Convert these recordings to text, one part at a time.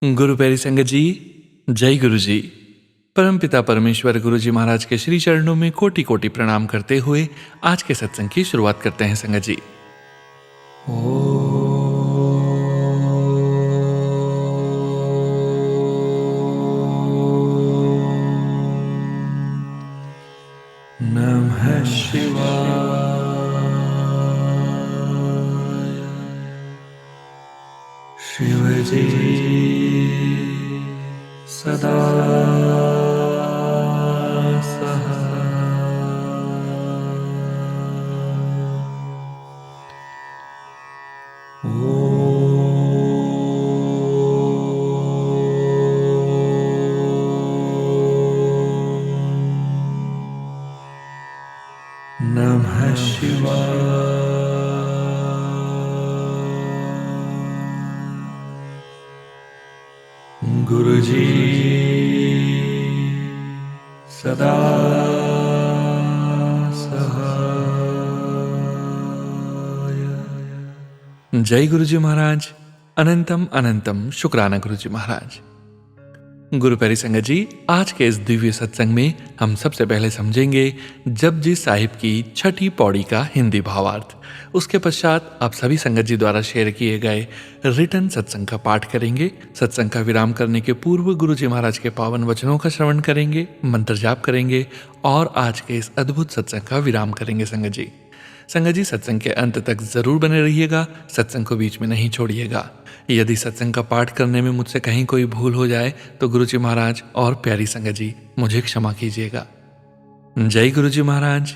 गुरु प्यारी संगत जी, जय गुरु जी। परमपिता परमेश्वर गुरु जी महाराज के श्री चरणों में कोटि कोटि प्रणाम करते हुए आज के सत्संग की शुरुआत करते हैं संगत जी। नमः शिवाय। शिवजी सदा नमः शिवाय। गुरुजी सदा सहाय। जय गुरु जी महाराज। अनंतम अनंतम शुक्राना गुरु जी महाराज। गुरु प्यारी संगत जी, आज के इस दिव्य सत्संग में हम सबसे पहले समझेंगे जपजी साहिब की छठी पौड़ी का हिंदी भावार्थ। उसके पश्चात आप सभी संगत जी द्वारा शेयर किए गए रिटर्न सत्संग का पाठ करेंगे। सत्संग का विराम करने के पूर्व गुरु जी महाराज के पावन वचनों का श्रवण करेंगे, मंत्र जाप करेंगे और आज के इस अद्भुत सत्संग का विराम करेंगे संगत जी। संगत जी, सत्संग के अंत तक जरूर बने रहिएगा, सत्संग को बीच में नहीं छोड़िएगा। यदि सत्संग का पाठ करने में मुझसे कहीं कोई भूल हो जाए तो गुरु जी महाराज और प्यारी संगत जी मुझे क्षमा कीजिएगा। जय गुरु जी महाराज।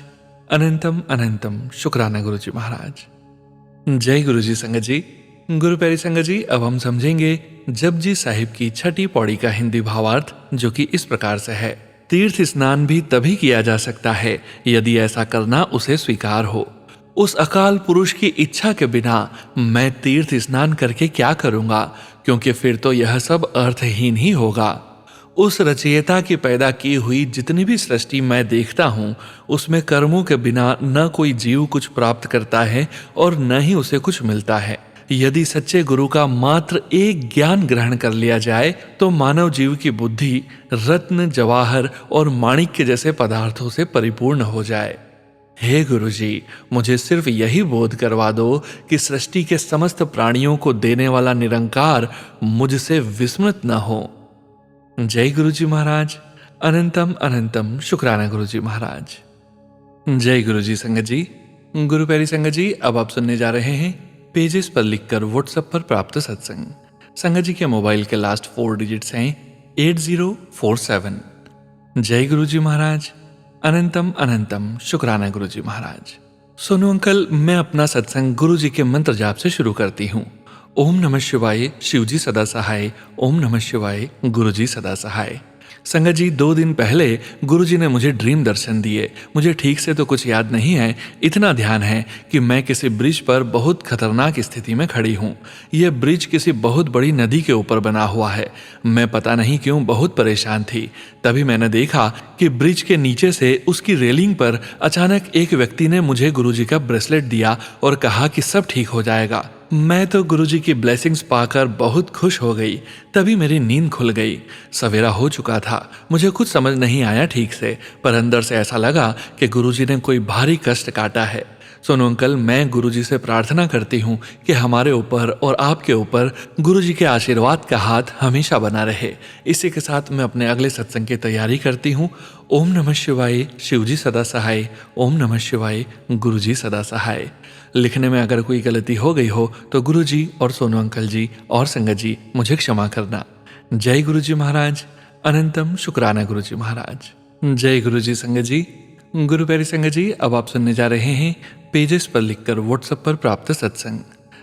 अनंतम अनंतम शुक्राना गुरु जी महाराज। जय गुरु जी संगत जी। गुरु प्यारी संगत जी, अब हम समझेंगे जपजी साहिब की छठी पौड़ी का हिंदी भावार्थ, जो कि इस प्रकार से है। तीर्थ स्नान भी तभी किया जा सकता है यदि ऐसा करना उसे स्वीकार हो। उस अकाल पुरुष की इच्छा के बिना मैं तीर्थ स्नान करके क्या करूंगा, क्योंकि फिर तो यह सब अर्थहीन ही होगा। उस रचयिता की पैदा की हुई जितनी भी सृष्टि मैं देखता हूँ, उसमें कर्मों के बिना न कोई जीव कुछ प्राप्त करता है और न ही उसे कुछ मिलता है। यदि सच्चे गुरु का मात्र एक ज्ञान ग्रहण कर लिया जाए तो मानव जीव की बुद्धि रत्न, जवाहर और माणिक्य जैसे पदार्थों से परिपूर्ण हो जाए। हे गुरुजी, मुझे सिर्फ यही बोध करवा दो कि सृष्टि के समस्त प्राणियों को देने वाला निरंकार मुझसे विस्मृत न हो। जय गुरुजी महाराज। अनंतम अनंतम शुक्राना गुरुजी महाराज। जय गुरुजी संगत जी। गुरु प्यारी संगत जी, अब आप सुनने जा रहे हैं पेजेस पर लिखकर व्हाट्सएप पर प्राप्त सत्संग। संगत जी के मोबाइल के लास्ट 4 डिजिट्स हैं 8047। जय गुरुजी महाराज। अनंतम अनंतम शुक्राना गुरुजी महाराज। सोनू अंकल, मैं अपना सत्संग गुरुजी के मंत्र जाप से शुरू करती हूँ। ओम नमः शिवाय, शिवजी सदा सहाय। ओम नमः शिवाय, गुरुजी सदा सहाय। संगत जी, 2 दिन पहले गुरुजी ने मुझे ड्रीम दर्शन दिए। मुझे ठीक से तो कुछ याद नहीं है, इतना ध्यान है कि मैं किसी ब्रिज पर बहुत खतरनाक स्थिति में खड़ी हूँ। यह ब्रिज किसी बहुत बड़ी नदी के ऊपर बना हुआ है। मैं पता नहीं क्यों बहुत परेशान थी। तभी मैंने देखा कि ब्रिज के नीचे से उसकी रेलिंग पर अचानक एक व्यक्ति ने मुझे गुरुजी का ब्रेसलेट दिया और कहा कि सब ठीक हो जाएगा। मैं तो गुरुजी की ब्लेसिंग्स पाकर बहुत खुश हो गई। तभी मेरी नींद खुल गई। सवेरा हो चुका था। मुझे कुछ समझ नहीं आया ठीक से, पर अंदर से ऐसा लगा कि गुरुजी ने कोई भारी कष्ट काटा है। सोनू अंकल, मैं गुरुजी से प्रार्थना करती हूँ कि हमारे ऊपर और आपके ऊपर गुरुजी के आशीर्वाद का हाथ हमेशा बना रहे। इसी के साथ मैं अपने अगले सत्संग की तैयारी करती हूँ। ओम नमः शिवाय, शिवजी सदा सहाय। ओम नमः शिवाय, गुरुजी सदा सहाय। लिखने में अगर कोई गलती हो गई हो तो गुरुजी और सोनू अंकल जी और संगत जी मुझे क्षमा करना। जय गुरुजी महाराज। अनंतम शुक्राना गुरुजी महाराज। जय गुरुजी संगत जी। गुरु प्यारी संगत जी, अब आप सुनने जा रहे हैं पेजेस पर लिखकर व्हाट्सएप पर प्राप्त सत्संग।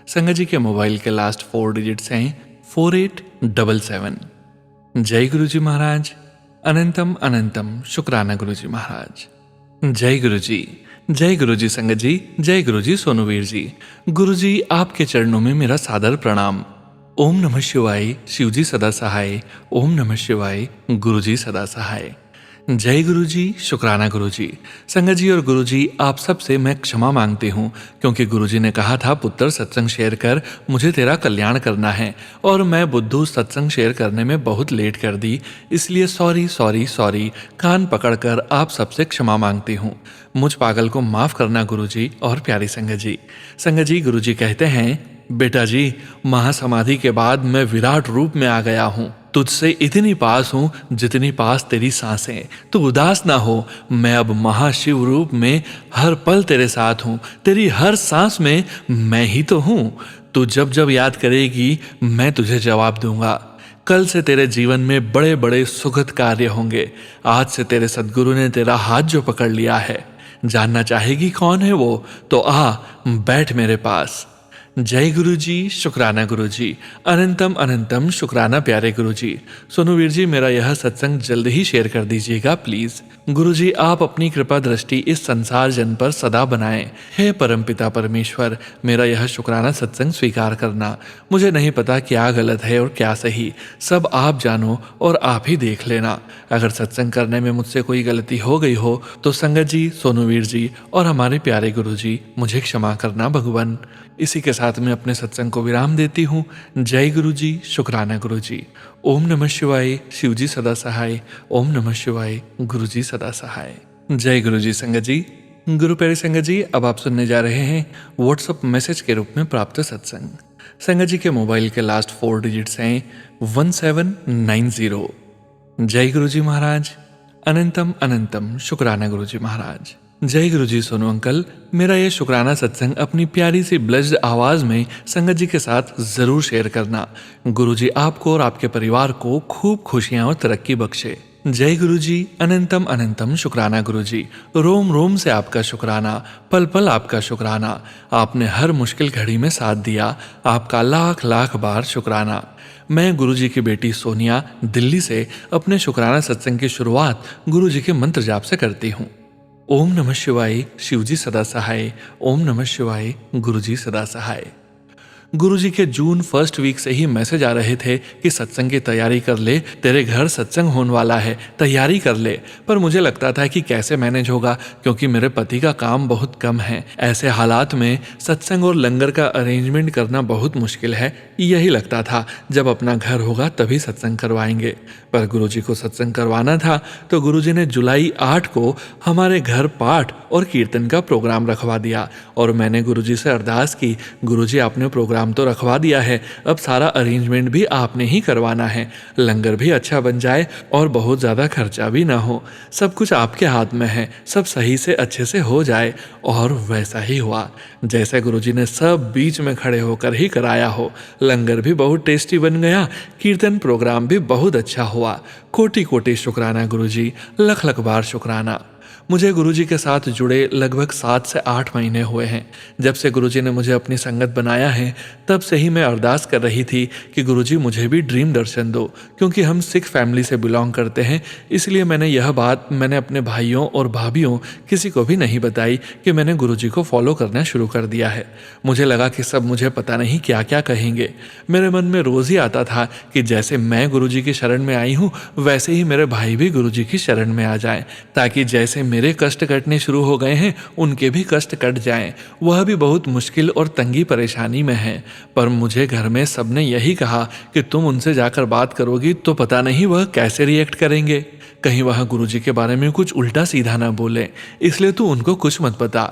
संगत जी के मोबाइल के लास्ट 4 डिजिट्स हैं 4877। जय गुरुजी महाराज। अनंतम अनंतम शुक्राना गुरुजी महाराज। जय गुरुजी। जय गुरुजी संगत जी। जय गुरुजी सोनूवीर जी। गुरुजी, आपके चरणों में मेरा सादर प्रणाम। ओम नमः शिवाय, शिवजी सदा सहाय। ओम नमः शिवाय, गुरुजी सदा सहाय। जय गुरु जी, शुक्राना गुरु जी। संगत जी और गुरु जी, आप सबसे मैं क्षमा मांगती हूँ, क्योंकि गुरु जी ने कहा था पुत्र सत्संग शेयर कर, मुझे तेरा कल्याण करना है, और मैं बुद्धू सत्संग शेयर करने में बहुत लेट कर दी। इसलिए सॉरी सॉरी सॉरी, कान पकड़कर आप सबसे क्षमा मांगती हूँ। मुझ पागल को माफ करना गुरु जी और प्यारी संगत जी। संगत जी, गुरु जी कहते हैं, बेटा जी, महासमाधि के बाद मैं विराट रूप में आ गया हूँ। तुझसे इतनी पास हूँ जितनी पास तेरी सांसें। तू उदास ना हो, मैं अब महाशिव रूप में हर पल तेरे साथ हूँ। तेरी हर सांस में मैं ही तो हूँ। तू जब जब याद करेगी मैं तुझे जवाब दूंगा। कल से तेरे जीवन में बड़े बड़े सुखद कार्य होंगे। आज से तेरे सद्गुरु ने तेरा हाथ जो पकड़ लिया है, जानना चाहेगी कौन है वो? तो आ बैठ मेरे पास। जय गुरु जी, शुक्राना गुरु जी। अनंतम अनंतम शुक्राना प्यारे गुरु जी। सोनू वीर जी, मेरा यह सत्संग जल्द ही शेयर कर दीजिएगा प्लीज। गुरु जी, आप अपनी कृपा दृष्टि इस संसार जन पर सदा बनाएं। हे परमपिता परमेश्वर, मेरा यह शुक्राना सत्संग स्वीकार करना। मुझे नहीं पता क्या गलत है और क्या सही, सब आप जानो और आप ही देख लेना। अगर सत्संग करने में मुझसे कोई गलती हो गई हो तो संगत जी, सोनू वीर जी और हमारे प्यारे गुरु जी मुझे क्षमा करना भगवान। इसी के साथ मैं अपने सत्संग को विराम देती हूँ। जय गुरु जी, शुक्राना गुरु जी। ओम नमः शिवाय, शिव जी सदा सहाय। ओम नमः शिवाय, गुरु जी सदा सहाय। जय गुरु जी। संगत जी, गुरु प्यारे संगत जी, अब आप सुनने जा रहे हैं व्हाट्सएप मैसेज के रूप में प्राप्त सत्संग। संगत जी के मोबाइल के लास्ट 4 डिजिट्स हैं 1790। जय गुरु जी महाराज। अनंतम अनंतम शुक्राना गुरु जी महाराज। जय गुरु जी सोनू अंकल, मेरा यह शुक्राना सत्संग अपनी प्यारी सी ब्लेस्ड आवाज में संगत जी के साथ जरूर शेयर करना। गुरु जी आपको और आपके परिवार को खूब खुशियां और तरक्की बख्शे। जय गुरु जी। अनंतम अनंतम शुक्राना गुरु जी। रोम रोम से आपका शुक्राना, पल पल आपका शुक्राना। आपने हर मुश्किल घड़ी में साथ दिया, आपका लाख लाख बार शुक्राना। मैं गुरु जी की बेटी सोनिया दिल्ली से अपने शुक्राना सत्संग की शुरुआत गुरु जी के मंत्र जाप से करती हूँ। ओम नमः शिवाय, शिव जी सदा सहाय। ओम नमः शिवाय, गुरु जी सदा सहाय। गुरु जी के जून 1 वीक से ही मैसेज आ रहे थे कि सत्संग की तैयारी कर ले, तेरे घर सत्संग होने वाला है, तैयारी कर ले। पर मुझे लगता था कि कैसे मैनेज होगा, क्योंकि मेरे पति का काम बहुत कम है। ऐसे हालात में सत्संग और लंगर का अरेंजमेंट करना बहुत मुश्किल है। यही लगता था जब अपना घर होगा तभी सत्संग करवाएंगे। पर गुरु जी को सत्संग करवाना था तो गुरु जी ने जुलाई 8 को हमारे घर पाठ और कीर्तन का प्रोग्राम रखवा दिया। और मैंने गुरु जी से अरदास की, गुरु जी आपने प्रोग्राम तो रखवा दिया है, अब सारा अरेंजमेंट भी आपने ही करवाना है। लंगर भी अच्छा बन जाए और बहुत ज़्यादा खर्चा भी ना हो। सब कुछ आपके हाथ में है, सब सही से अच्छे से हो जाए। और वैसा ही हुआ, जैसे गुरुजी ने सब बीच में खड़े होकर ही कराया हो। लंगर भी बहुत टेस्टी बन गया, कीर्तन प्रोग्राम भी बहुत अच्छा हुआ। कोटि कोटि शुक्राना गुरुजी, लख लख बार शुक्राना। मुझे गुरुजी के साथ जुड़े लगभग 7 से 8 महीने हुए हैं। जब से गुरुजी ने मुझे अपनी संगत बनाया है तब से ही मैं अरदास कर रही थी कि गुरुजी मुझे भी ड्रीम दर्शन दो। क्योंकि हम सिख फैमिली से बिलोंग करते हैं, इसलिए यह बात मैंने अपने भाइयों और भाभीयों किसी को भी नहीं बताई कि मैंने गुरुजी को फॉलो करना शुरू कर दिया है। मुझे लगा कि सब मुझे पता नहीं क्या क्या कहेंगे। मेरे मन में रोज़ ही आता था कि जैसे मैं गुरुजी की शरण में आई हूँ वैसे ही मेरे भाई भी गुरुजी की शरण में आ जाएं, ताकि जैसे मेरे कष्ट कटने शुरू हो गए हैं उनके भी कष्ट कट जाएं। वह भी बहुत मुश्किल और तंगी परेशानी में है। पर मुझे घर में सबने यही कहा कि तुम उनसे जाकर बात करोगी तो पता नहीं वह कैसे रिएक्ट करेंगे, कहीं वह गुरुजी के बारे में कुछ उल्टा सीधा ना बोले, इसलिए तू उनको कुछ मत बता।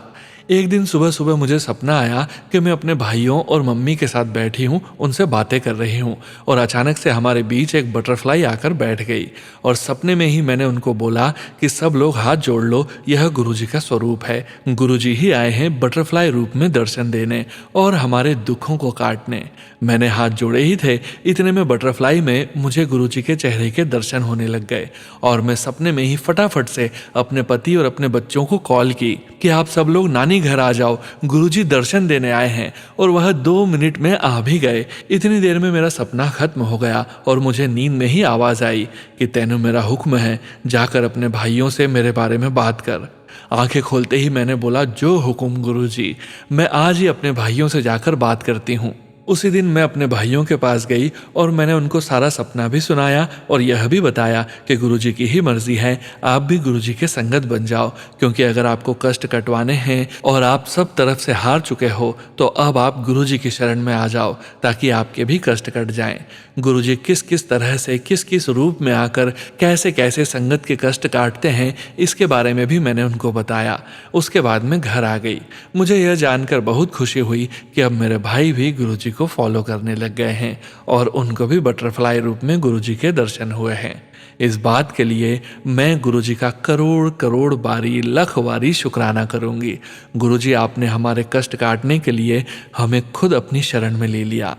एक दिन सुबह सुबह मुझे सपना आया कि मैं अपने भाइयों और मम्मी के साथ बैठी हूँ, उनसे बातें कर रही हूँ, और अचानक से हमारे बीच एक बटरफ्लाई आकर बैठ गई। और सपने में ही मैंने उनको बोला कि सब लोग हाथ जोड़ लो, यह गुरुजी का स्वरूप है। गुरुजी ही आए हैं बटरफ्लाई रूप में दर्शन देने और हमारे दुखों को काटने। मैंने हाथ जोड़े ही थे, इतने में बटरफ्लाई में मुझे गुरुजी के चेहरे के दर्शन होने लग गए। और मैं सपने में ही फटाफट से अपने पति और अपने बच्चों को कॉल की कि आप सब लोग नानी घर आ जाओ, गुरुजी दर्शन देने आए हैं। और वह 2 मिनट में आ भी गए। इतनी देर में मेरा सपना खत्म हो गया और मुझे नींद में ही आवाज आई कि तेनू मेरा हुक्म है, जाकर अपने भाइयों से मेरे बारे में बात कर। आंखें खोलते ही मैंने बोला, जो हुक्म गुरुजी, मैं आज ही अपने भाइयों से जाकर बात करती हूँ। उसी दिन मैं अपने भाइयों के पास गई और मैंने उनको सारा सपना भी सुनाया और यह भी बताया कि गुरुजी की ही मर्जी है, आप भी गुरुजी के संगत बन जाओ, क्योंकि अगर आपको कष्ट कटवाने हैं और आप सब तरफ से हार चुके हो तो अब आप गुरुजी की शरण में आ जाओ ताकि आपके भी कष्ट कट जाएं। गुरुजी किस किस तरह से किस किस रूप में आकर कैसे कैसे संगत के कष्ट काटते हैं इसके बारे में भी मैंने उनको बताया। उसके बाद मैं घर आ गई। मुझे यह जानकर बहुत खुशी हुई कि अब मेरे भाई भी गुरुजी को फॉलो करने लग गए हैं और उनको भी बटरफ्लाई रूप में गुरुजी के दर्शन हुए हैं। इस बात के लिए मैं गुरुजी का करोड़ करोड़ बारी लख बारी शुक्राना करूंगी। गुरुजी, आपने हमारे कष्ट काटने के लिए हमें खुद अपनी शरण में ले लिया।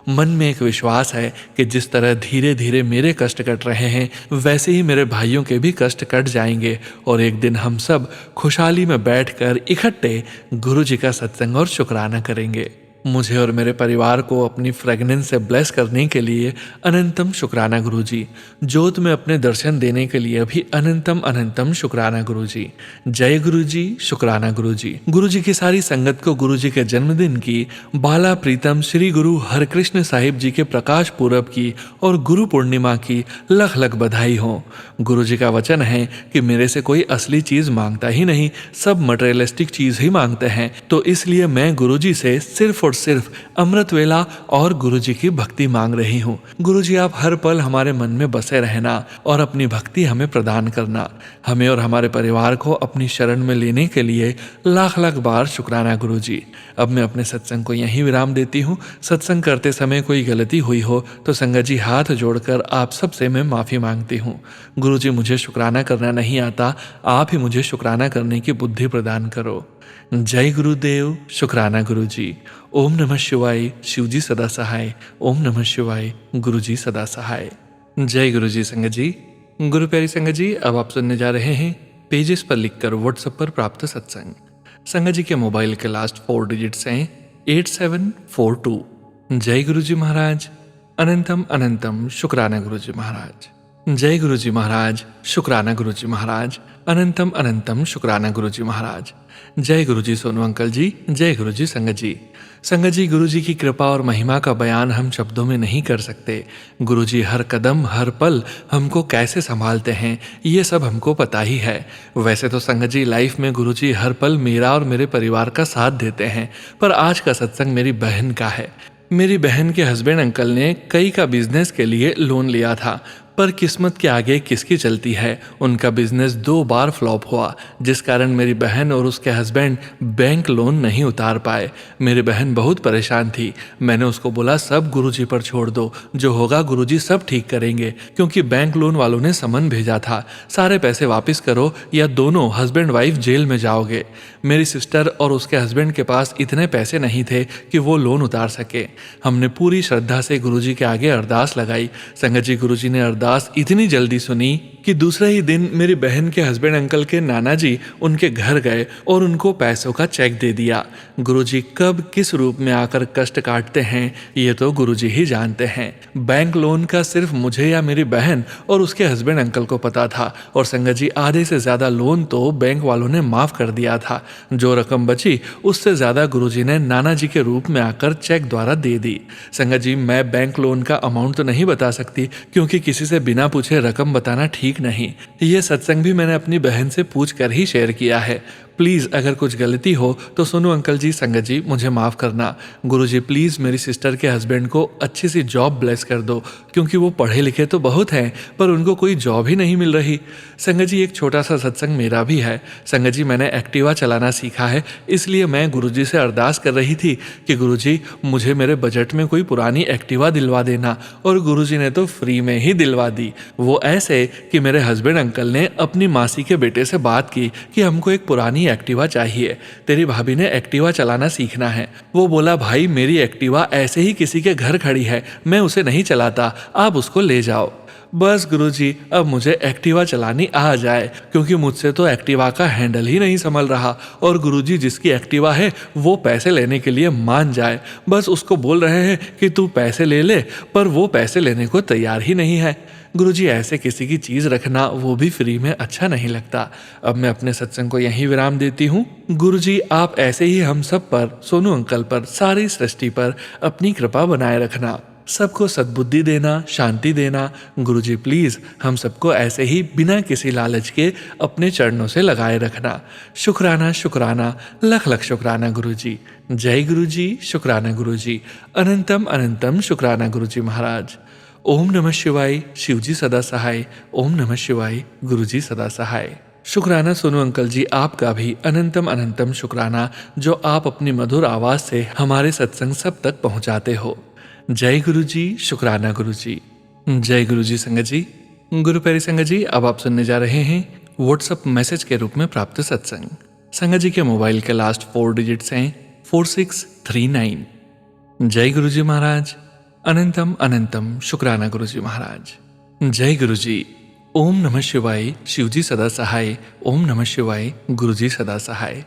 मन में एक विश्वास है कि जिस तरह धीरे धीरे मेरे कष्ट कट रहे हैं वैसे ही मेरे भाइयों के भी कष्ट कट जाएंगे और एक दिन हम सब खुशहाली में बैठकर इकट्ठे गुरुजी का सत्संग और शुक्राना करेंगे। मुझे और मेरे परिवार को अपनी फ्रेगनेंस से ब्लेस करने के लिए अनंतम शुक्राना गुरुजी। जोत में अपने दर्शन देने के लिए भी अनंतम अनंतम शुक्राना गुरुजी। जय गुरुजी, शुक्राना गुरुजी। गुरुजी की सारी संगत को गुरुजी के जन्मदिन की, बाला प्रीतम श्री गुरु हरकृष्ण साहिब जी के प्रकाश पूरब की और गुरु पूर्णिमा की लख लख बधाई हो। गुरुजी का वचन है कि मेरे से कोई असली चीज मांगता ही नहीं, सब मटेरियलिस्टिक चीज ही मांगते हैं। तो इसलिए मैं गुरुजी से सिर्फ सिर्फ अमृत वेला और गुरुजी की भक्ति मांग रही हूँ। गुरुजी, आप हर पल हमारे मन में बसे रहना और अपनी भक्ति हमें प्रदान करना। हमें और हमारे परिवार को अपनी शरण में लेने के लिए लाख लाख बार शुक्राना गुरुजी। अब मैं अपने सत्संग को यहीं विराम देती हूँ। सत्संग करते समय कोई गलती हुई हो तो संगत जी हाथ जोड़कर आप सबसे मैं माफी मांगती हूँ। गुरुजी, मुझे शुक्राना करना नहीं आता, आप ही मुझे शुक्राना करने की बुद्धि प्रदान करो। जय गुरुदेव, शुक्राना गुरुजी। ओम नमः शिवाय, शिवजी सदा सहाय। ओम नमः शिवाय, गुरुजी सदा सहाय। जय गुरुजी। संगत जी, गुरु प्यारी संगत जी, अब आप सुनने जा रहे हैं पेजेस पर लिखकर व्हाट्सएप पर प्राप्त सत्संग। संगत जी के मोबाइल के लास्ट 4 डिजिट्स हैं 8742। जय गुरुजी महाराज। अनंतम अनंतम शुक्राना गुरुजी महाराज। जय गुरुजी महाराज, शुक्राना गुरुजी महाराज। अनंतम अनंतम शुक्राना गुरुजी महाराज। जय गुरुजी सोनू अंकल जी। जय गुरुजी संगत जी। संगत जी, गुरुजी की कृपा और महिमा का बयान हम शब्दों में नहीं कर सकते। गुरुजी हर कदम हर पल हमको कैसे संभालते हैं ये सब हमको पता ही है। वैसे तो संगत जी लाइफ में गुरुजी हर पल मेरा और मेरे परिवार का साथ देते हैं, पर आज का सत्संग मेरी बहन का है। मेरी बहन के हस्बैंड अंकल ने कई का बिजनेस के लिए लोन लिया था, पर किस्मत के आगे किसकी चलती है, उनका बिजनेस 2 बार फ्लॉप हुआ, जिस कारण मेरी बहन और उसके हस्बैंड बैंक लोन नहीं उतार पाए। मेरी बहन बहुत परेशान थी। मैंने उसको बोला सब गुरुजी पर छोड़ दो, जो होगा गुरुजी सब ठीक करेंगे, क्योंकि बैंक लोन वालों ने समन भेजा था, सारे पैसे वापस करो या दोनों हस्बैंड वाइफ जेल में जाओगे। मेरी सिस्टर और उसके हस्बैंड के पास इतने पैसे नहीं थे कि वो लोन उतार सके। हमने पूरी श्रद्धा से गुरुजी के आगे अरदास लगाई। संगत जी, गुरुजी ने अरदास इतनी जल्दी सुनी कि दूसरे ही दिन मेरी बहन के हस्बैंड अंकल के नाना जी उनके घर गए और उनको पैसों का चेक दे दिया। गुरुजी कब किस रूप में आकर कष्ट काटते हैं ये तो गुरुजी ही जानते हैं। बैंक लोन का सिर्फ मुझे या मेरी बहन और उसके हस्बैंड अंकल को पता था, और संगत जी आधे से ज्यादा लोन तो बैंक वालों ने माफ कर दिया था। जो रकम बची उससे ज्यादा गुरुजी ने नाना जी के रूप में आकर चेक द्वारा दे दी। संगत जी, मैं बैंक लोन का अमाउंट तो नहीं बता सकती, क्योंकि किसी से बिना पूछे रकम बताना ठीक नहीं। ये सत्संग भी मैंने अपनी बहन से पूछ कर ही शेयर किया है। प्लीज़ अगर कुछ गलती हो तो सोनू अंकल जी, संगत जी, मुझे माफ़ करना। गुरुजी प्लीज़ मेरी सिस्टर के हस्बैंड को अच्छी सी जॉब ब्लेस कर दो, क्योंकि वो पढ़े लिखे तो बहुत हैं पर उनको कोई जॉब ही नहीं मिल रही। संगत जी, एक छोटा सा सत्संग मेरा भी है। संगत जी, मैंने एक्टिवा चलाना सीखा है, इसलिए मैं गुरुजी से अरदास कर रही थी कि गुरुजी मुझे मेरे बजट में कोई पुरानी एक्टिवा दिलवा देना, और गुरुजी ने तो फ्री में ही दिलवा दी। वो ऐसे कि मेरे हस्बैंड अंकल ने अपनी मासी के बेटे से बात की कि हमको एक पुरानी एक्टिवा चाहिए, तेरी भाभी ने एक्टिवा चलाना सीखना है। वो बोला भाई मेरी एक्टिवा ऐसे ही किसी के घर खड़ी है, मैं उसे नहीं चलाता, आप उसको ले जाओ। बस गुरुजी अब मुझे एक्टिवा चलानी आ जाए, क्योंकि मुझसे तो एक्टिवा का हैंडल ही नहीं संभल रहा। और गुरुजी जिसकी एक्टिवा है वो पैसे लेने के लिए मान जाए, बस उसको बोल रहे हैं कि तू पैसे ले ले, पर वो पैसे लेने को तैयार ही नहीं है। गुरुजी ऐसे किसी की चीज रखना, वो भी फ्री में, अच्छा नहीं लगता। अब मैं अपने सत्संग को यहीं विराम देती हूँ। गुरुजी आप ऐसे ही हम सब पर, सोनू अंकल पर, सारी सृष्टि पर अपनी कृपा बनाए रखना, सबको सद्बुद्धि देना, शांति देना। गुरुजी प्लीज हम सबको ऐसे ही बिना किसी लालच के अपने चरणों से लगाए रखना। शुक्राना शुक्राना, लख लख शुक्राना गुरुजी। जय गुरुजी, शुक्राना गुरुजी, अनंतम अनंतम शुक्राना गुरुजी महाराज। ओम नमः शिवाय, शिवजी सदा सहाय। ओम नमः शिवाय, गुरुजी सदा सहाय। शुक्राना सोनू अंकल जी, आपका भी अनंतम अनंतम शुक्राना, जो आप अपनी मधुर आवाज से हमारे सत्संग सब तक पहुंचाते हो। जय गुरुजी, शुक्राना गुरुजी। जय गुरुजी संगत जी। गुरु प्यारी संगत जी, अब आप सुनने जा रहे हैं व्हाट्सएप मैसेज के रूप में प्राप्त सत्संग। संगत जी के मोबाइल के लास्ट 4 डिजिट्स हैं 4639। जय गुरुजी महाराज, अनंतम अनंतम शुक्राना गुरुजी महाराज। जय गुरुजी। ओम नमः शिवाय, शिवजी सदा सहाय। ओम नमः शिवाय, गुरुजी सदा सहाय।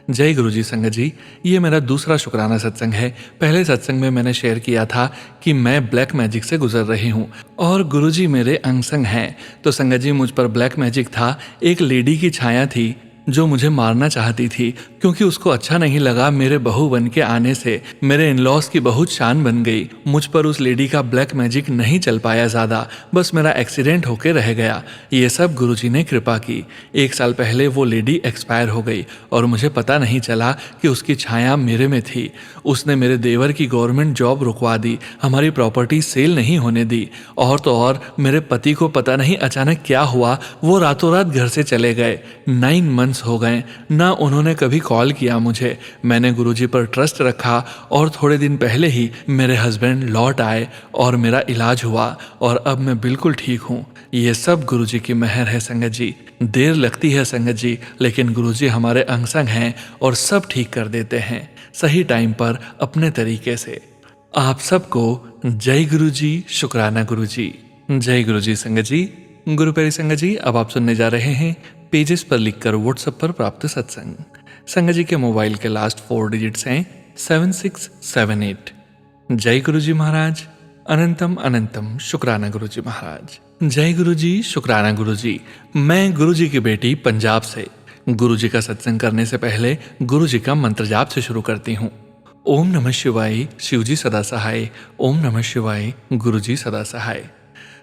जय गुरुजी संगत जी, ये मेरा दूसरा शुक्राना सत्संग है। पहले सत्संग में मैंने शेयर किया था कि मैं ब्लैक मैजिक से गुजर रही हूँ और गुरुजी मेरे अंग संग हैं। तो संगत जी, मुझ पर ब्लैक मैजिक था। एक लेडी की छाया थी जो मुझे मारना चाहती थी, क्योंकि उसको अच्छा नहीं लगा मेरे बहू बन के आने से। मेरे इनलॉस की बहुत शान बन गई। मुझ पर उस लेडी का ब्लैक मैजिक नहीं चल पाया ज़्यादा, बस मेरा एक्सीडेंट होके रह गया। ये सब गुरुजी ने कृपा की। 1 साल पहले वो लेडी एक्सपायर हो गई और मुझे पता नहीं चला कि उसकी छाया मेरे में थी। उसने मेरे देवर की गवर्नमेंट जॉब रुकवा दी, हमारी प्रॉपर्टी सेल नहीं होने दी, और तो और मेरे पति को पता नहीं अचानक क्या हुआ, वो रातों रात घर से चले गए। 9 मंथ्स हो गए, ना उन्होंने कभी कॉल किया मुझे। मैंने गुरुजी पर ट्रस्ट रखा और थोड़े दिन पहले ही मेरे हस्बैंड लौट आए और मेरा इलाज हुआ और अब मैं बिल्कुल ठीक हूँ। ये सब गुरुजी की मेहर है संगत जी। देर लगती है संगत जी, लेकिन गुरुजी हमारे अंग संग हैं और सब ठीक कर देते हैं सही टाइम पर अपने तरीके से। आप सबको जय गुरुजी, शुक्राना गुरुजी। जय गुरुजी संगत जी। गुरु प्यारी संगत जी, अब आप सुनने जा रहे हैं पेजेस पर लिखकर व्हाट्सएप पर प्राप्त सत्संग। संगत जी के मोबाइल के लास्ट 4 डिजिट्स हैं 7678। जय गुरुजी महाराज, अनंतम अनंतम शुक्राना गुरुजी महाराज। जय गुरुजी, शुक्राना गुरुजी। मैं गुरुजी की बेटी पंजाब से। गुरुजी का सत्संग करने से पहले गुरुजी का मंत्र जाप से शुरू करती हूँ। ओम नमः शिवाय, शिवजी सदा सहाय। ओम नमः शिवाय, गुरुजी सदा सहाय।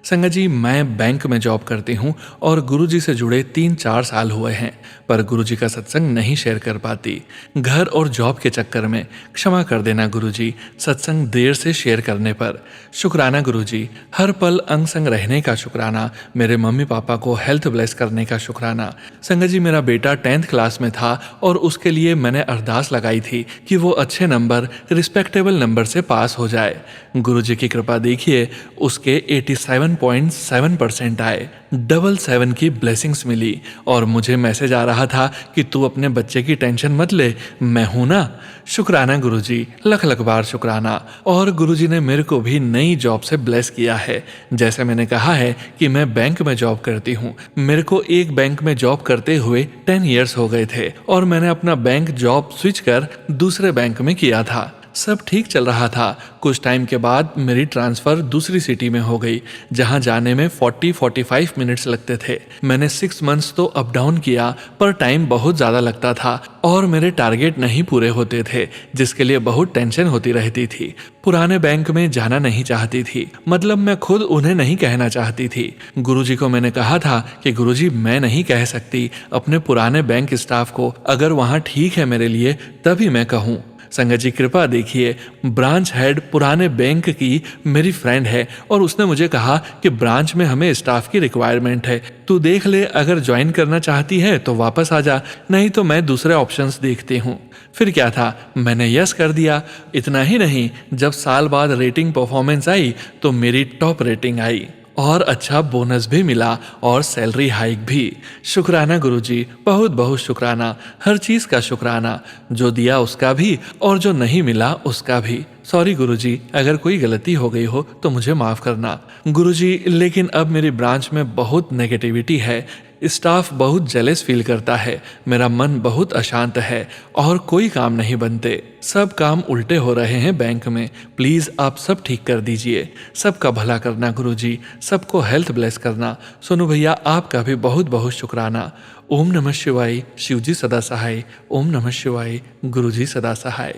संगत जी, मैं बैंक में जॉब करती हूँ और गुरुजी से जुड़े 3-4 साल हुए हैं, पर गुरुजी का सत्संग नहीं शेयर कर पाती। घर और जॉब के चक्कर में क्षमा कर देना गुरुजी, सत्संग देर से शेयर करने पर। शुक्राना गुरुजी, हर पल अंग संग रहने का शुक्राना। मेरे मम्मी पापा को हेल्थ ब्लेस करने का शुक्राना। संगत जी, मेरा बेटा 10th क्लास में था और उसके लिए मैंने अरदास लगाई थी कि वो अच्छे नंबर, रिस्पेक्टेबल नंबर से पास हो जाए। गुरुजी की कृपा देखिए, उसके 87.7% आए। 77 की ब्लेसिंग्स मिली और मुझे मैसेज आ रहा था कि तू अपने बच्चे की टेंशन मत ले, मैं हूं ना। शुक्राना गुरुजी, लख लख बार शुक्राना। और गुरुजी ने मेरे को भी नई जॉब से ब्लेस किया है। जैसे मैंने कहा है कि मैं बैंक में जॉब करती हूँ, मेरे को एक बैंक में जॉब करते हुए 10 इयर्स हो गए थे और मैंने अपना बैंक जॉब स्विच कर दूसरे बैंक में किया था। सब ठीक चल रहा था। कुछ टाइम के बाद मेरी ट्रांसफ़र दूसरी सिटी में हो गई, जहां जाने में 40-45 मिनट्स लगते थे। मैंने 6 मंथ्स तो अप डाउन किया, पर टाइम बहुत ज़्यादा लगता था और मेरे टारगेट नहीं पूरे होते थे, जिसके लिए बहुत टेंशन होती रहती थी। पुराने बैंक में जाना नहीं चाहती थी, मतलब मैं खुद उन्हें नहीं कहना चाहती थी। गुरुजी को मैंने कहा था कि गुरुजी, मैं नहीं कह सकती अपने पुराने बैंक स्टाफ को, अगर वहाँ ठीक है मेरे लिए तभी मैं कहूँ। संगत जी कृपा देखिए, ब्रांच हेड पुराने बैंक की मेरी फ्रेंड है और उसने मुझे कहा कि ब्रांच में हमें स्टाफ की रिक्वायरमेंट है, तू देख ले, अगर ज्वाइन करना चाहती है तो वापस आ जा, नहीं तो मैं दूसरे ऑप्शंस देखती हूँ। फिर क्या था, मैंने यस कर दिया। इतना ही नहीं, जब साल बाद रेटिंग परफॉर्मेंस आई तो मेरी टॉप रेटिंग आई और अच्छा बोनस भी मिला और सैलरी हाइक भी। शुक्राना गुरुजी, बहुत बहुत शुक्राना, हर चीज़ का शुक्राना, जो दिया उसका भी और जो नहीं मिला उसका भी। सॉरी गुरुजी, अगर कोई गलती हो गई हो तो मुझे माफ करना। गुरुजी, लेकिन अब मेरी ब्रांच में बहुत नेगेटिविटी है, स्टाफ बहुत जेलस फील करता है, मेरा मन बहुत अशांत है और कोई काम नहीं बनते, सब काम उल्टे हो रहे हैं बैंक में, प्लीज आप सब ठीक कर दीजिए। सबका भला करना गुरुजी, सबको हेल्थ ब्लेस करना। सोनू भैया आपका भी बहुत बहुत शुक्राना। ओम नमः शिवाय, शिवजी सदा सहाय। ओम नमः शिवाय, गुरुजी सदा सहाय।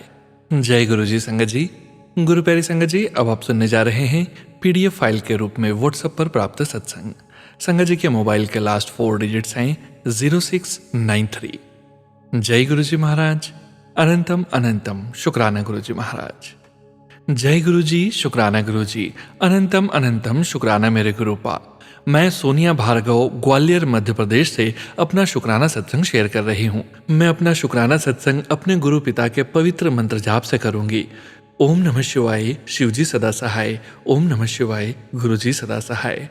जय गुरुजी संगत जी। गुरु प्यारी संगत जी, अब आप सुनने जा रहे हैं पीडीएफ फाइल के रूप में व्हाट्सएप पर प्राप्त सत्संग। संगत जी के मोबाइल के लास्ट 4 डिजिट्स हैं 0693। जय गुरुजी महाराज। अनंतम अनंतम शुक्राना गुरुजी महाराज। जय गुरुजी, शुक्राना गुरुजी। अनंतम अनंतम शुक्राना मेरे गुरुपा। मैं सोनिया भार्गव ग्वालियर मध्य प्रदेश से अपना शुक्राना सत्संग शेयर कर रही हूँ। मैं अपना शुक्राना सत्संग अपने गुरु पिता के पवित्र मंत्र जाप से करूंगी। ओम नमः शिवाय, शिवजी सदा सहाय। ओम नमः शिवाय, गुरुजी सदा सहाय।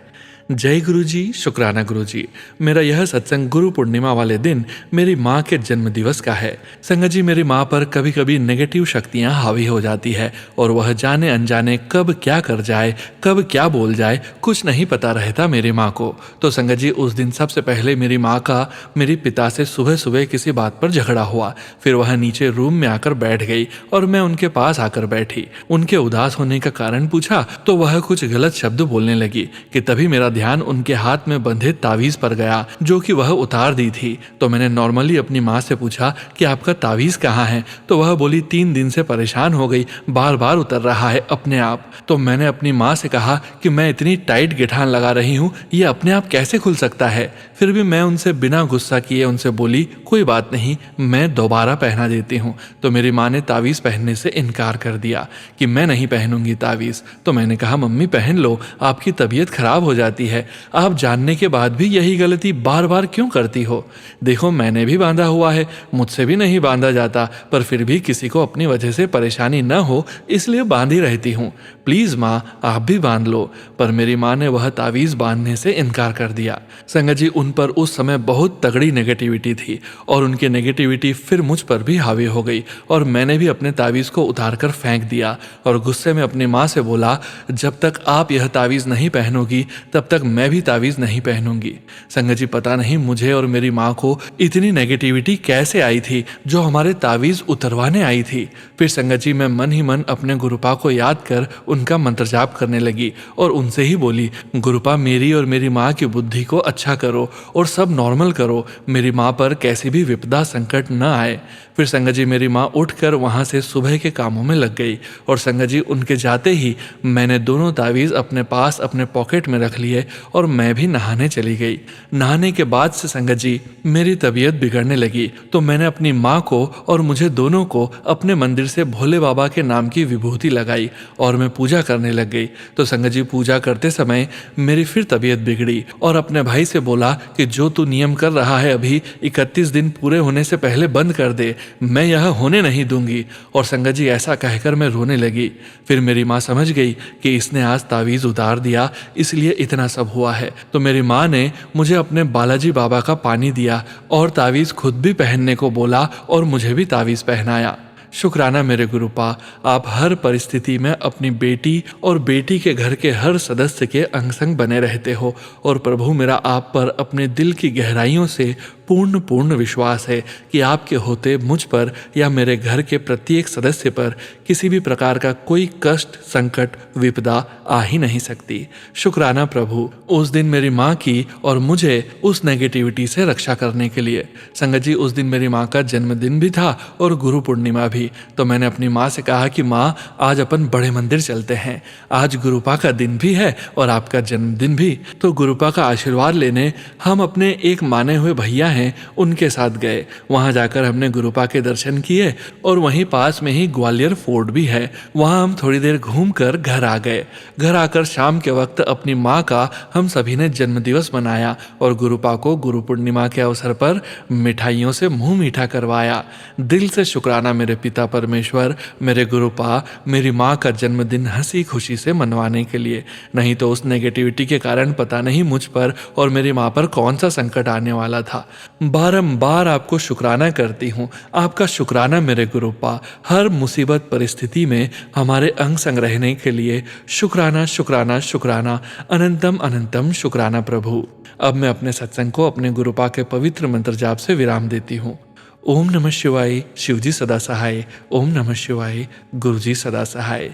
जय गुरुजी, शुक्राना गुरुजी। मेरा यह सत्संग गुरु पूर्णिमा वाले दिन मेरी माँ के जन्म दिवस का है। संगत जी, मेरी माँ पर कभी कभी नेगेटिव शक्तियाँ हावी हो जाती है और वह जाने अनजाने कब क्या कर जाए, कब क्या बोल जाए, कुछ नहीं पता रहता मेरी माँ को। तो संगत जी, उस दिन सबसे पहले मेरी माँ का मेरे पिता से सुबह सुबह किसी बात पर झगड़ा हुआ। फिर वह नीचे रूम में आकर बैठ गई और मैं उनके पास आकर बैठी। उनके उदास होने का कारण पूछा तो वह कुछ गलत शब्द बोलने लगी कि तभी मेरा ध्यान उनके हाथ में बंधे तावीज पर गया जो कि वह उतार दी थी। तो मैंने नॉर्मली अपनी माँ से पूछा कि आपका तावीज कहाँ है, तो वह बोली 3 दिन से परेशान हो गई, बार बार उतर रहा है अपने आप। तो मैंने अपनी माँ से कहा कि मैं इतनी टाइट गिठान लगा रही हूँ, ये अपने आप कैसे खुल सकता है। फिर भी मैं उनसे बिना गुस्सा किए उनसे बोली कोई बात नहीं, मैं दोबारा पहना देती हूँ। तो मेरी माँ ने तावीज पहनने से इनकार कर दिया कि मैं नहीं पहनूंगी तावीज। तो मैंने कहा मम्मी पहन लो, आपकी तबीयत खराब हो जाती है, आप जानने के बाद भी यही गलती बार बार क्यों करती हो। देखो मैंने भी बांधा हुआ है, मुझसे भी नहीं बांधा जाता, पर फिर भी किसी को अपनी वजह से परेशानी न हो इसलिए बांधी रहती हूँ। प्लीज माँ आप भी बांध लो। पर मेरी माँ ने वह तावीज बांधने से इनकार कर दिया। संगत जी, उन पर उस समय बहुत तगड़ी नेगेटिविटी थी और उनकी नेगेटिविटी फिर मुझ पर भी हावी हो गई और मैंने भी अपने तावीज को उतार कर फेंक दिया और गुस्से में अपनी माँ से बोला जब तक आप यह तावीज नहीं पहनोगी तब तक मैं भी तावीज नहीं पहनूंगी। संगत जी, पता नहीं मुझे और मेरी माँ को इतनी नेगेटिविटी कैसे आई थी जो हमारे तावीज उतरवाने आई थी। फिर संगत जी, मैं मन ही मन अपने गुरुपा को याद कर उनका मंत्र जाप करने लगी और उनसे ही बोली गुरुपा मेरी और मेरी माँ की बुद्धि को अच्छा करो और सब नॉर्मल करो, मेरी माँ पर कैसी भी विपदा संकट न आए। फिर संगत जी, मेरी माँ उठकर वहाँ से सुबह के कामों में लग गई और संगत जी, उनके जाते ही मैंने दोनों तावीज अपने पास अपने पॉकेट में रख लिए और मैं भी नहाने चली गई। नहाने के बाद से संगत जी मेरी तबीयत बिगड़ने लगी तो मैंने अपनी माँ को और मुझे दोनों को अपने मंदिर से भोले बाबा के नाम की विभूति लगाई और मैं पूजा करने लग गई। तो संगत जी, पूजा करते समय मेरी फिर तबीयत बिगड़ी और अपने भाई से बोला कि जो तू नियम कर रहा है अभी 31 दिन पूरे होने से पहले बंद कर दे, मैं यह होने नहीं दूंगी। और संगत जी, ऐसा कहकर मैं रोने लगी। फिर मेरी माँ समझ गई कि इसने आज तावीज उतार दिया इसलिए इतना सब हुआ है। तो मेरी माँ ने मुझे अपने बालाजी बाबा का पानी दिया और तावीज खुद भी पहनने को बोला और मुझे भी तावीज पहनाया। शुक्राना मेरे गुरुपा, आप हर परिस्थिति में अपनी बेटी और बेटी के घर के हर सदस्य के अंग संग बने रहते हो और प्रभु मेरा आप पर अपने दिल की गहराइयों से पूर्ण विश्वास है कि आपके होते मुझ पर या मेरे घर के प्रत्येक सदस्य पर किसी भी प्रकार का कोई कष्ट संकट विपदा आ ही नहीं सकती। शुक्राना प्रभु उस दिन मेरी माँ की और मुझे उस नेगेटिविटी से रक्षा करने के लिए। संगत जी, उस दिन मेरी माँ का जन्मदिन भी था और गुरु पूर्णिमा भी। तो मैंने अपनी माँ से कहा कि माँ आज अपन बड़े मंदिर चलते हैं, आज गुरुपा का दिन भी है और आपका जन्मदिन भी। तो गुरुपा का आशीर्वाद लेने हम अपने एक माने हुए भैया हैं उनके साथ गए। वहां जाकर हमने गुरुपा के दर्शन किए और वहीं पास में ही ग्वालियर फोर्ट भी है, वहां हम थोड़ी देर घूमकर घर आ गए। घर आकर शाम के वक्त अपनी माँ का हम सभी ने जन्मदिवस मनाया और गुरुपा को गुरु पूर्णिमा के अवसर पर मिठाइयों से मुंह मीठा करवाया। दिल से शुक्राना मेरे पिता परमेश्वर, मेरे गुरुपा मेरी माँ का जन्मदिन हंसी खुशी से मनवाने के लिए, नहीं तो उस नेगेटिविटी के कारण पता नहीं मुझ पर और मेरी माँ पर कौन सा संकट आने वाला था। बारंबार आपको शुक्राना करती हूँ। आपका शुक्राना मेरे गुरुपा, हर मुसीबत परिस्थिति में हमारे अंग संग रहने के लिए। शुक्राना शुक्राना शुक्राना, अनंतम अनंतम शुक्राना प्रभु। अब मैं अपने सत्संग को अपने गुरुपा के पवित्र मंत्र जाप से विराम देती हूँ। ओम नमः शिवाय, शिवजी सदा सहाय। ओम नमः शिवाय, गुरुजी सदा सहाय।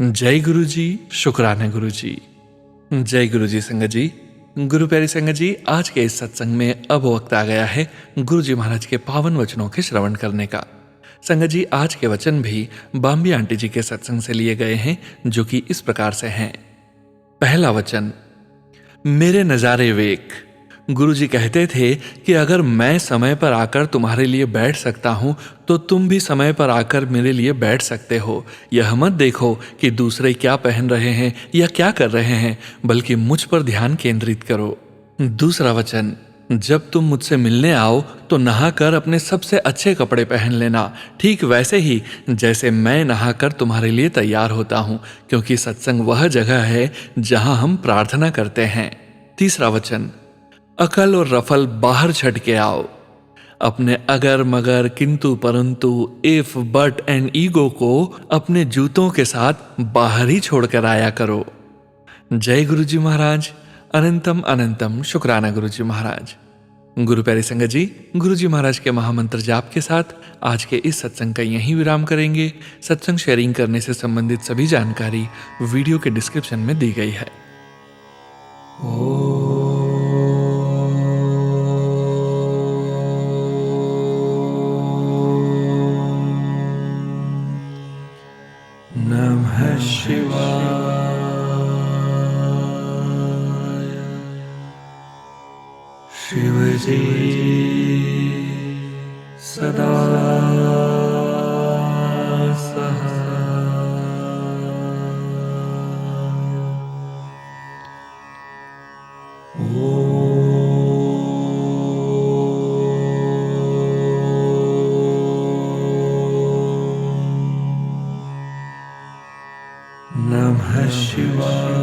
जय गुरु जी, शुक्राना गुरु जी। जय गुरु जी संगत जी। गुरु प्यारी संगत जी, आज के इस सत्संग में अब वक्त आ गया है गुरु जी महाराज के पावन वचनों के श्रवण करने का। संगत जी, आज के वचन भी बाम्बी आंटी जी के सत्संग से लिए गए हैं, जो कि इस प्रकार से हैं। पहला वचन, मेरे नजारे वेख। गुरु जी कहते थे कि अगर मैं समय पर आकर तुम्हारे लिए बैठ सकता हूं तो तुम भी समय पर आकर मेरे लिए बैठ सकते हो। यह मत देखो कि दूसरे क्या पहन रहे हैं या क्या कर रहे हैं, बल्कि मुझ पर ध्यान केंद्रित करो। दूसरा वचन, जब तुम मुझसे मिलने आओ तो नहाकर अपने सबसे अच्छे कपड़े पहन लेना, ठीक वैसे ही जैसे मैं नहाकर तुम्हारे लिए तैयार होता हूं, क्योंकि सत्संग वह जगह है जहां हम प्रार्थना करते हैं। तीसरा वचन, अकल और रफल बाहर छट के आओ। अपने अगर मगर किंतु परंतु इफ बट एंड ईगो को अपने जूतों के साथ बाहर ही छोड़कर आया करो। जय गुरु जी महाराज। अनंतम अनंतम शुक्राना गुरु जी महाराज। गुरु प्यारी संगत जी, गुरु जी महाराज के महामंत्र जाप के साथ आज के इस सत्संग का यहीं विराम करेंगे। सत्संग शेयरिंग करने से संबंधित सभी जानकारी वीडियो के डिस्क्रिप्शन में दी गई है। नमः शिवाय। शिवजी सदा सहाय। नमः शिवाय।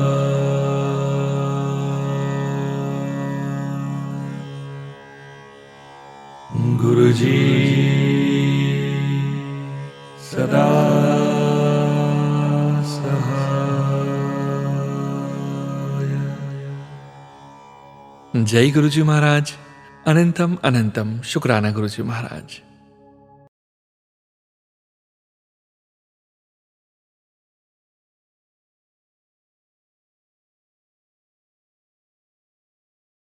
गुरुजी सदा सहाय। जय गुरु जी महाराज। अनंतम अनंतम शुक्राना गुरु जी महाराज।